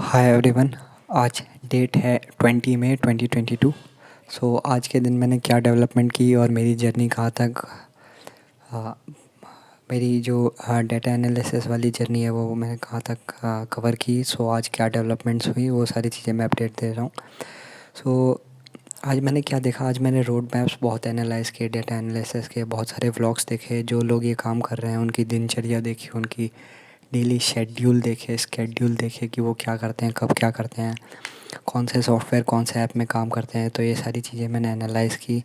Hi everyone. आज date है 20 मई 2022। आज के दिन मैंने क्या डेवलपमेंट की और मेरी जर्नी कहाँ तक आ, मेरी जो डेटा एनालिसिस वाली जर्नी है वो मैंने कहाँ तक कवर की। आज क्या डेवलपमेंट्स हुई वो सारी चीज़ें मैं अपडेट दे रहा हूँ। आज मैंने क्या देखा, आज मैंने रोड मैप्स बहुत एनालाइज़ किए, डेटा एनालिसिस के बहुत सारे व्लॉग्स देखे, जो लोग ये काम कर रहे हैं उनकी दिनचर्या देखी, उनकी डेली स्केड्यूल देखे कि वो क्या करते हैं, कब क्या करते हैं, कौन से सॉफ्टवेयर कौन से ऐप में काम करते हैं। तो ये सारी चीज़ें मैंने एनालाइज़ की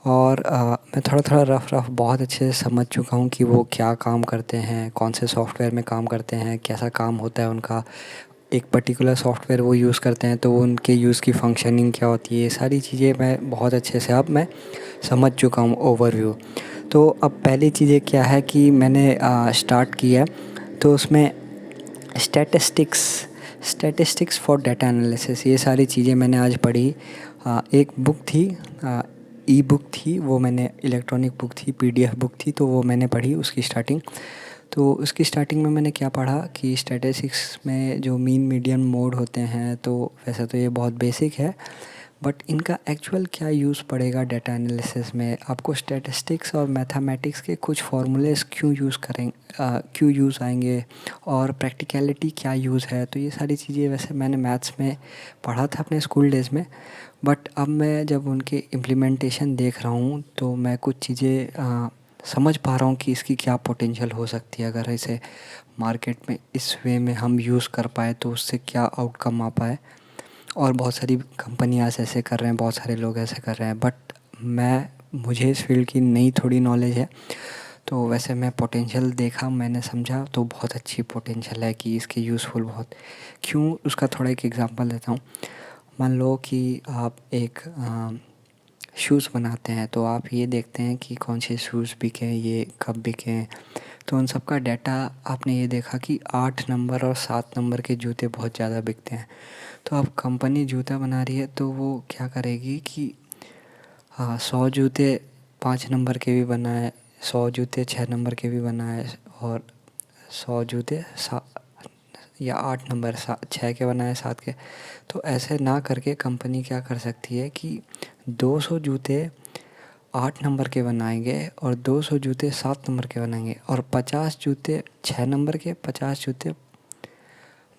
और मैं थोड़ा थोड़ा रफ़ बहुत अच्छे से समझ चुका हूँ कि वो क्या काम करते हैं, कौन से सॉफ्टवेयर में काम करते हैं, कैसा काम होता है उनका। एक पर्टिकुलर सॉफ्टवेयर वो यूज़ करते हैं तो वो उनके यूज़ की फंक्शनिंग क्या होती है, ये सारी चीज़ें मैं बहुत अच्छे से अब मैं समझ चुका हूँ ओवरव्यू। तो अब पहली चीज़ें क्या है कि मैंने स्टार्ट किया है, तो उसमें statistics statistics for data analysis ये सारी चीज़ें मैंने आज पढ़ी। एक बुक थी, ई बुक थी, वो मैंने इलेक्ट्रॉनिक बुक थी, पीडीएफ बुक थी, तो वो मैंने पढ़ी उसकी स्टार्टिंग। तो उसकी स्टार्टिंग में मैंने क्या पढ़ा कि स्टैटिस्टिक्स में जो मीन मीडियन मोड होते हैं, तो वैसे तो ये बहुत बेसिक है, बट इनका एक्चुअल क्या यूज़ पड़ेगा डाटा एनालिसिस में। आपको स्टैटिस्टिक्स और मैथमेटिक्स के कुछ फार्मूलेस क्यों यूज़ आएंगे और प्रैक्टिकलिटी क्या यूज़ है। तो ये सारी चीज़ें वैसे मैंने मैथ्स में पढ़ा था अपने स्कूल डेज़ में, बट अब मैं जब उनके इम्प्लीमेंटेशन देख रहा हूँ तो मैं कुछ चीज़ें समझ पा रहा हूँ कि इसकी क्या पोटेंशियल हो सकती है। अगर इसे मार्केट में इस वे में हम यूज़ कर पाए तो उससे क्या आउटकम आ पाए। और बहुत सारी कंपनियाँ ऐसे कर रहे हैं, बहुत सारे लोग ऐसे कर रहे हैं, बट मुझे इस फील्ड की नई थोड़ी नॉलेज है। तो वैसे मैं पोटेंशियल देखा, मैंने समझा तो बहुत अच्छी पोटेंशियल है कि इसकी यूज़फुल बहुत। क्यों, उसका थोड़ा एक एग्जांपल देता हूँ। मान लो कि आप एक शूज़ बनाते हैं, तो आप ये देखते हैं कि कौन से शूज़ बिके, ये कब बिके। तो उन सब का डाटा आपने ये देखा कि 8 नंबर और 7 नंबर के जूते बहुत ज़्यादा बिकते हैं। तो अब कंपनी जूता बना रही है तो वो क्या करेगी कि 100 जूते 5 नंबर के भी बनाए, 100 जूते 6 नंबर के भी बनाए, और 100 जूते या 8 नंबर 6 के बनाए, 7 के। तो ऐसे ना करके कंपनी क्या कर सकती है कि 200 जूते 8 नंबर के बनाएंगे और 200 जूते 7 नंबर के बनाएंगे, और 50 जूते 6 नंबर के, 50 जूते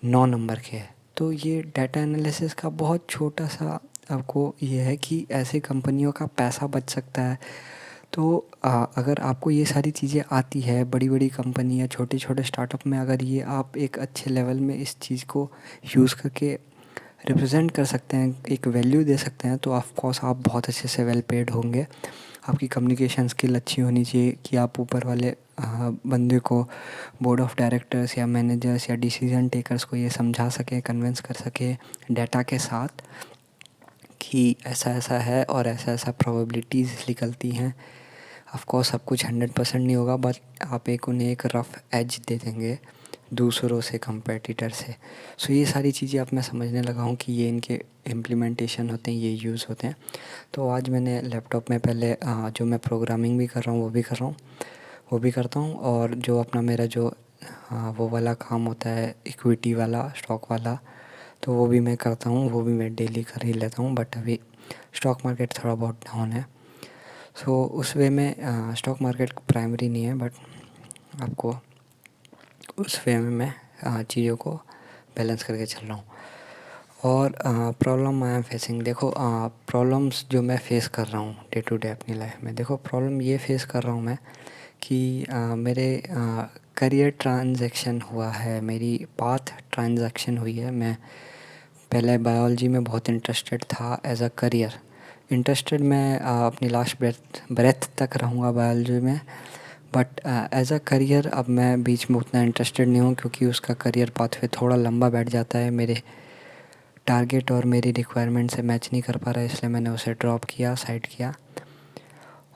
9 नंबर के। तो ये डाटा एनालिसिस का बहुत छोटा सा आपको ये है कि ऐसे कंपनियों का पैसा बच सकता है। तो अगर आपको ये सारी चीज़ें आती है, बड़ी बड़ी कंपनी या छोटे छोटे स्टार्टअप में अगर ये आप एक अच्छे लेवल में इस चीज़ को यूज़ करके रिप्रेजेंट कर सकते हैं, एक वैल्यू दे सकते हैं, तो ऑफ कोर्स आप बहुत अच्छे से वेल पेड होंगे। आपकी कम्युनिकेशन स्किल अच्छी होनी चाहिए कि आप ऊपर वाले बंदे को, बोर्ड ऑफ डायरेक्टर्स या मैनेजर्स या डिसीजन टेकर्स को ये समझा सके, कन्विंस कर सके डाटा के साथ कि ऐसा ऐसा है और ऐसा ऐसा प्रोबेबिलिटीज़ निकलती हैं। ऑफ कोर्स सब कुछ 100% नहीं होगा, बट आप उन्हें एक रफ़ एज दे देंगे दूसरों से, कंपेटिटर से। ये सारी चीज़ें अब मैं समझने लगा हूँ कि ये इनके इम्प्लीमेंटेशन होते हैं, ये यूज़ होते हैं। तो आज मैंने लैपटॉप में पहले जो मैं प्रोग्रामिंग भी कर रहा हूँ वो भी कर रहा हूँ, वो भी करता हूँ, और जो अपना मेरा जो वो वाला काम होता है इक्विटी वाला, स्टॉक वाला, तो वो भी मैं करता हूँ, वो भी मैं डेली कर ही लेता हूँ। बट अभी स्टॉक मार्केट थोड़ा बहुत डाउन है, उस वे में स्टॉक मार्केट प्राइमरी नहीं है, बट आपको उस वे में मैं चीज़ों को बैलेंस करके चल रहा हूँ। और प्रॉब्लम आई एम फेसिंग, देखो प्रॉब्लम्स जो मैं फ़ेस कर रहा हूँ डे टू डे अपनी लाइफ में, देखो प्रॉब्लम ये फ़ेस कर रहा हूँ मैं कि मेरे करियर ट्रांजैक्शन हुआ है, मेरी पाथ ट्रांजैक्शन हुई है। मैं पहले बायोलॉजी में बहुत इंटरेस्टेड था एज अ करियर, इंटरेस्टेड मैं अपनी लास्ट ब्रेथ तक रहूँगा बायोलॉजी में, बट एज अ करियर अब मैं बीच में उतना इंटरेस्टेड नहीं हूँ, क्योंकि उसका करियर पाथवे थोड़ा लंबा बैठ जाता है, मेरे टारगेट और मेरी रिक्वायरमेंट से मैच नहीं कर पा रहा है, इसलिए मैंने उसे ड्रॉप किया, साइड किया।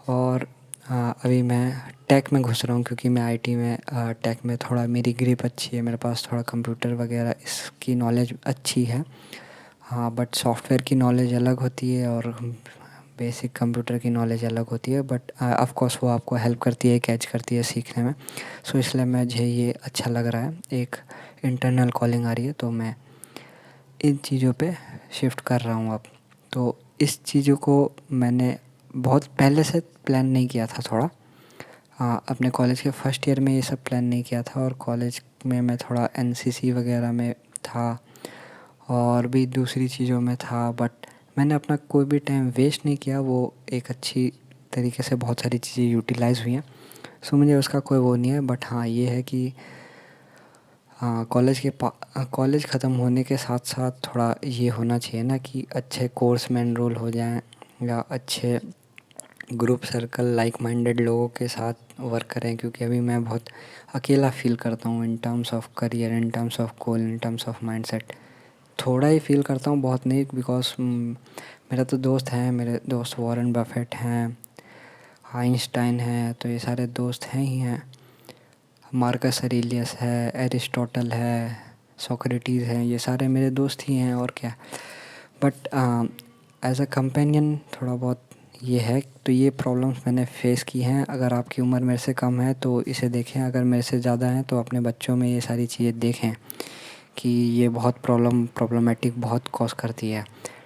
और अभी मैं टेक में घुस रहा हूँ, क्योंकि मैं आईटी में, टेक में थोड़ा मेरी ग्रिप अच्छी है, मेरे पास थोड़ा कंप्यूटर वगैरह इसकी नॉलेज अच्छी है। हाँ, बट सॉफ्टवेयर की नॉलेज अलग होती है और बेसिक कंप्यूटर की नॉलेज अलग होती है, बट ऑफ कोर्स वो आपको हेल्प करती है, कैच करती है सीखने में। इसलिए मुझे ये अच्छा लग रहा है, एक इंटरनल कॉलिंग आ रही है, तो मैं इन चीज़ों पे शिफ्ट कर रहा हूँ अब। तो इस चीज़ों को मैंने बहुत पहले से प्लान नहीं किया था थोड़ा। अपने कॉलेज के फर्स्ट ईयर में ये सब प्लान नहीं किया था, और कॉलेज में मैं थोड़ा एनसीसी वगैरह में था और भी दूसरी चीज़ों में था, बट मैंने अपना कोई भी टाइम वेस्ट नहीं किया। वो एक अच्छी तरीके से बहुत सारी चीज़ें यूटिलाइज़ हुई हैं, सो मुझे उसका कोई वो नहीं है। बट हाँ, ये है कि कॉलेज ख़त्म होने के साथ साथ थोड़ा ये होना चाहिए ना कि अच्छे कोर्स में एनरोल हो जाएं, या अच्छे ग्रुप सर्कल लाइक माइंडेड लोगों के साथ वर्क करें, क्योंकि अभी मैं बहुत अकेला फील करता हूँ in terms of career, in terms of goal, in terms of mindset. थोड़ा ही फील करता हूँ, बहुत नहीं, बिकॉज मेरा तो दोस्त हैं, मेरे दोस्त वॉरेन बफेट हैं, आइंस्टाइन हैं, तो ये सारे दोस्त हैं ही हैं। मार्कस अरेलियस है, एरिस्टोटल है, सोक्रेटिस है, ये सारे मेरे दोस्त ही हैं, और क्या। बट एज अ कंपेनियन थोड़ा बहुत ये है। तो ये प्रॉब्लम्स मैंने फ़ेस की हैं। अगर आपकी उम्र मेरे से कम है तो इसे देखें, अगर मेरे से ज़्यादा है तो अपने बच्चों में ये सारी चीज़ें देखें कि ये बहुत प्रॉब्लमेटिक बहुत कॉज करती है।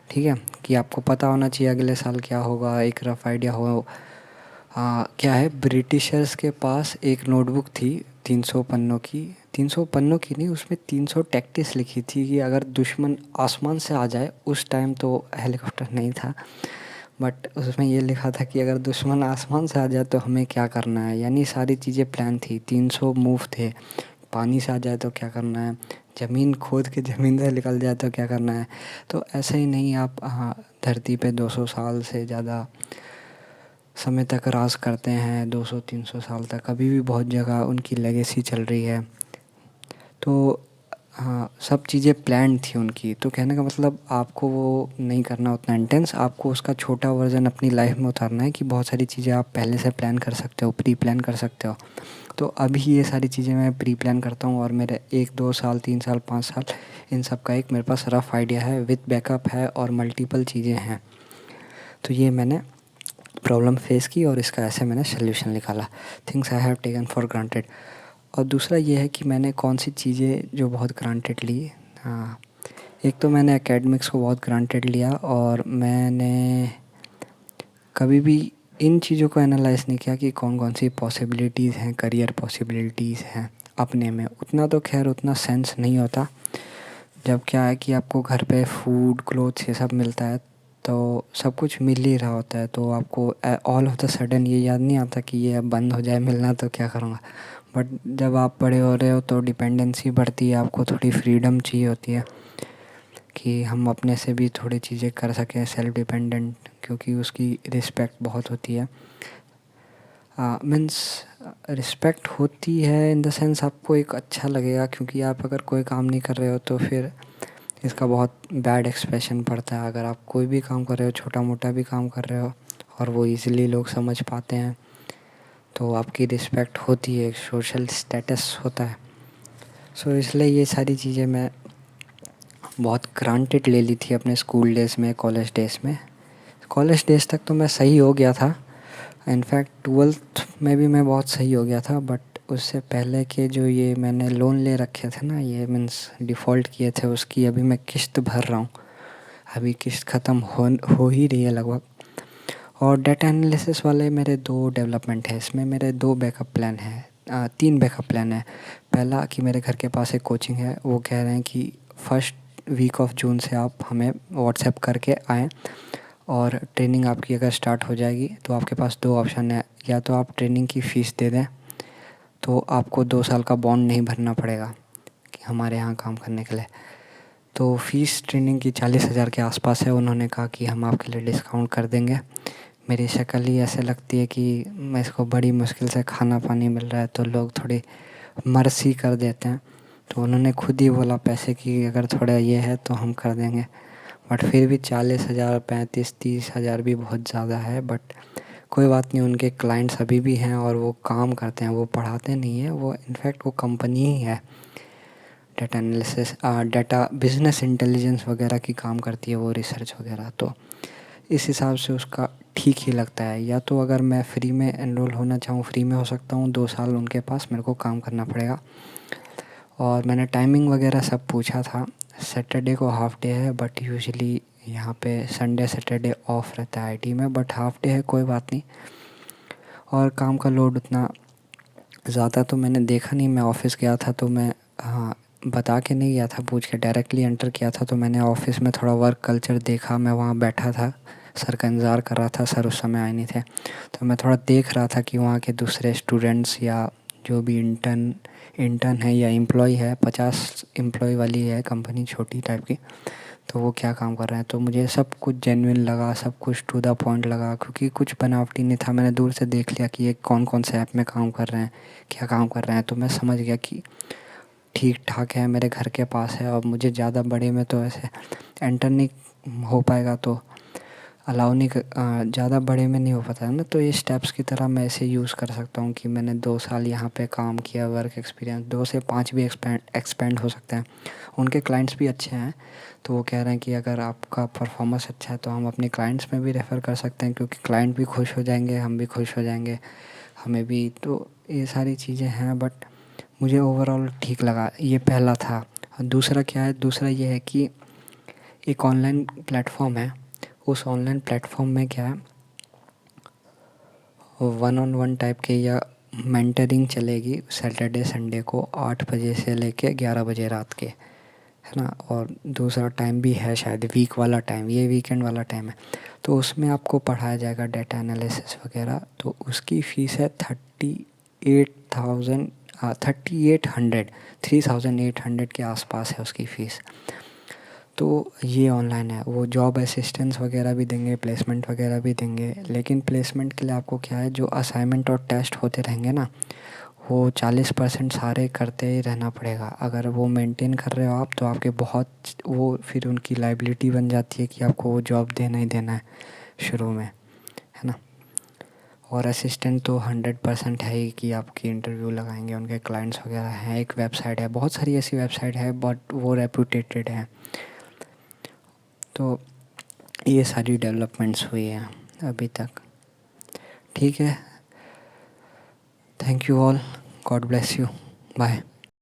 ठीक है, कि आपको पता होना चाहिए अगले साल क्या होगा, एक रफ़ आइडिया हो। क्या है, ब्रिटिशर्स के पास एक नोटबुक थी 300 पन्नों की, 300 पन्नों की नहीं, उसमें 300 टैक्टिस लिखी थी कि अगर दुश्मन आसमान से आ जाए, उस टाइम तो हेलीकॉप्टर नहीं था, बट उसमें ये लिखा था कि अगर दुश्मन आसमान से आ जाए तो हमें क्या करना है। यानी सारी चीज़ें प्लान थी, 300 मूव थे। पानी से आ जाए तो क्या करना है, ज़मीन खोद के ज़मीन से निकल जाए तो क्या करना है। तो ऐसे ही नहीं, आप धरती पे 200 साल से ज़्यादा समय तक राज करते हैं, 200-300 साल तक, अभी भी बहुत जगह उनकी लेगेसी चल रही है। तो हाँ, सब चीज़ें प्लान्ड थी उनकी। तो कहने का मतलब, आपको वो नहीं करना उतना इंटेंस, आपको उसका छोटा वर्ज़न अपनी लाइफ में उतारना है कि बहुत सारी चीज़ें आप पहले से प्लान कर सकते हो, प्री प्लान कर सकते हो। तो अभी ये सारी चीज़ें मैं प्री प्लान करता हूँ, और मेरे 1-2 साल, 3 साल, 5 साल, इन सब का एक मेरे पास रफ़ आइडिया है, विथ बैकअप है, और मल्टीपल चीज़ें हैं। तो ये मैंने प्रॉब्लम फेस की और इसका ऐसे मैंने सोल्यूशन निकाला। Things I have taken for granted. और दूसरा ये है कि मैंने कौन सी चीज़ें जो बहुत ग्रांटेड ली। हाँ, एक तो मैंने एकेडमिक्स को बहुत ग्रांटेड लिया, और मैंने कभी भी इन चीज़ों को एनालाइज़ नहीं किया कि कौन कौन सी पॉसिबिलिटीज़ हैं, करियर पॉसिबिलिटीज़ हैं अपने में। उतना तो खैर उतना सेंस नहीं होता जब क्या है कि आपको घर पे फूड, क्लोथ्स, ये सब मिलता है, तो सब कुछ मिल ही रहा होता है, तो आपको ऑल ऑफ द सडन ये याद नहीं आता कि ये अब बंद हो जाए मिलना तो क्या करूँगा। बट जब आप बड़े हो रहे हो तो डिपेंडेंसी बढ़ती है, आपको थोड़ी फ्रीडम चाहिए होती है कि हम अपने से भी थोड़ी चीज़ें कर सकें, सेल्फ डिपेंडेंट, क्योंकि उसकी रिस्पेक्ट बहुत होती है। मीन्स रिस्पेक्ट होती है इन द सेंस, आपको एक अच्छा लगेगा, क्योंकि आप अगर कोई काम नहीं कर रहे हो तो फिर इसका बहुत बैड एक्सप्रेशन पड़ता है। अगर आप कोई भी काम कर रहे हो, छोटा मोटा भी काम कर रहे हो, और वो इजीली लोग समझ पाते हैं, तो आपकी रिस्पेक्ट होती है, एक सोशल स्टेटस होता है। सो इसलिए ये सारी चीज़ें मैं बहुत ग्रांटेड ले ली थी अपने स्कूल डेज़ में, कॉलेज डेज़ में। कॉलेज डेज़ तक तो मैं सही हो गया था, इनफैक्ट 12th में भी मैं बहुत सही हो गया था। बट उससे पहले के जो ये मैंने लोन ले रखे थे ना, ये मीन्स डिफ़ॉल्ट किए थे, उसकी अभी मैं किस्त भर रहा हूँ। अभी किस्त ख़त्म हो ही रही है लगभग। और डाटा एनालिसिस वाले मेरे 2 डेवलपमेंट है, इसमें मेरे 2 बैकअप प्लान हैं, 3 बैकअप प्लान है। पहला कि मेरे घर के पास एक कोचिंग है, वो कह रहे हैं कि फर्स्ट वीक ऑफ जून से आप हमें व्हाट्सएप करके आएँ, और ट्रेनिंग आपकी अगर स्टार्ट हो जाएगी तो आपके पास 2 ऑप्शन है, या तो आप ट्रेनिंग की फ़ीस दे दें, तो आपको 2 साल का बॉन्ड नहीं भरना पड़ेगा कि हमारे यहाँ काम करने के लिए। तो फ़ीस ट्रेनिंग की 40,000 के आसपास है। उन्होंने कहा कि हम आपके लिए डिस्काउंट कर देंगे। मेरी शक्ल ही ऐसे लगती है कि मैं इसको बड़ी मुश्किल से खाना पानी मिल रहा है, तो लोग थोड़ी मर्सी कर देते हैं। तो उन्होंने खुद ही बोला पैसे की अगर थोड़ा ये है तो हम कर देंगे। बट फिर भी 40,000, 35-30,000 भी बहुत ज़्यादा है। बट कोई बात नहीं, उनके क्लाइंट्स अभी भी हैं और वो काम करते हैं, वो पढ़ाते नहीं हैं, वो इनफैक्ट वो कंपनी ही है, data analysis, data business intelligence वगैरह की काम करती है वो, रिसर्च वगैरह। तो इस हिसाब से उसका ठीक ही लगता है। या तो अगर मैं फ्री में एनरोल होना चाहूँ, फ्री में हो सकता हूँ, 2 साल उनके पास मेरे को काम करना पड़ेगा। और मैंने टाइमिंग वगैरह सब पूछा था, सैटरडे को हाफ डे है, बट यूजुअली यहाँ पे संडे सैटरडे ऑफ रहता है आईटी में, बट हाफ डे है, कोई बात नहीं। और काम का लोड उतना ज़्यादा तो मैंने देखा नहीं। मैं ऑफ़िस गया था तो मैं, हाँ, बता के नहीं गया था, पूछ के डायरेक्टली एंटर किया था। तो मैंने ऑफ़िस में थोड़ा वर्क कल्चर देखा। मैं वहाँ बैठा था, सर का इंतज़ार कर रहा था, सर उस समय आए नहीं थे। तो मैं थोड़ा देख रहा था कि वहाँ के दूसरे स्टूडेंट्स या जो भी इंटर्न है या एम्प्लॉय है, 50 एम्प्लॉय वाली है कंपनी, छोटी टाइप की, तो वो क्या काम कर रहे हैं। तो मुझे सब कुछ जेन्युइन लगा, सब कुछ टू द पॉइंट लगा, क्योंकि कुछ बनावटी नहीं था। मैंने दूर से देख लिया कि ये कौन कौन से ऐप में काम कर रहे हैं, क्या काम कर रहे हैं। तो मैं समझ गया कि ठीक ठाक है, मेरे घर के पास है। और मुझे ज़्यादा बड़े में तो ऐसे एंटर नहीं हो पाएगा, तो अलाउ नहीं ज़्यादा बड़े में नहीं हो पाता है ना। तो ये स्टेप्स की तरह मैं ऐसे यूज़ कर सकता हूँ कि मैंने 2 साल यहाँ पे काम किया, वर्क एक्सपीरियंस 2 से 5 भी एक्सपेंड हो सकता है। उनके क्लाइंट्स भी अच्छे हैं, तो वो कह रहे हैं कि अगर आपका परफॉर्मेंस अच्छा है तो हम अपने क्लाइंट्स में भी रेफ़र कर सकते हैं, क्योंकि क्लाइंट भी खुश हो जाएंगे, हम भी खुश हो जाएंगे, हमें भी। तो ये सारी चीज़ें हैं, बट मुझे ओवरऑल ठीक लगा। ये पहला था। और दूसरा क्या है, दूसरा ये है कि एक ऑनलाइन प्लेटफॉर्म है। उस ऑनलाइन प्लेटफॉर्म में क्या है, वन ऑन वन टाइप के या मेंटरिंग चलेगी सैटरडे संडे को 8 बजे से लेके 11 बजे रात के, है ना। और दूसरा टाइम भी है शायद, वीक वाला टाइम, ये वीकेंड वाला टाइम है। तो उसमें आपको पढ़ाया जाएगा डेटा एनालिसिस वगैरह। तो उसकी फ़ीस है 38,000, 3800, 3800 के आसपास है उसकी फ़ीस। तो ये ऑनलाइन है। वो जॉब असिस्टेंस वगैरह भी देंगे, प्लेसमेंट वगैरह भी देंगे। लेकिन प्लेसमेंट के लिए आपको क्या है, जो असाइनमेंट और टेस्ट होते रहेंगे ना, वो 40% सारे करते ही रहना पड़ेगा। अगर वो मेंटेन कर रहे हो आप, तो आपके बहुत, वो फिर उनकी लायबिलिटी बन जाती है कि आपको वो जॉब देना ही देना है शुरू में, है ना। और असिस्टेंट तो 100% है ही कि आपकी इंटरव्यू लगाएंगे, उनके क्लाइंट्स वगैरह हैं। एक वेबसाइट है, बहुत सारी ऐसी वेबसाइट है, बट वो रेपुटेटेड है। तो ये सारी डेवलपमेंट्स हुई हैं अभी तक। ठीक है, thank you all, God bless you, bye.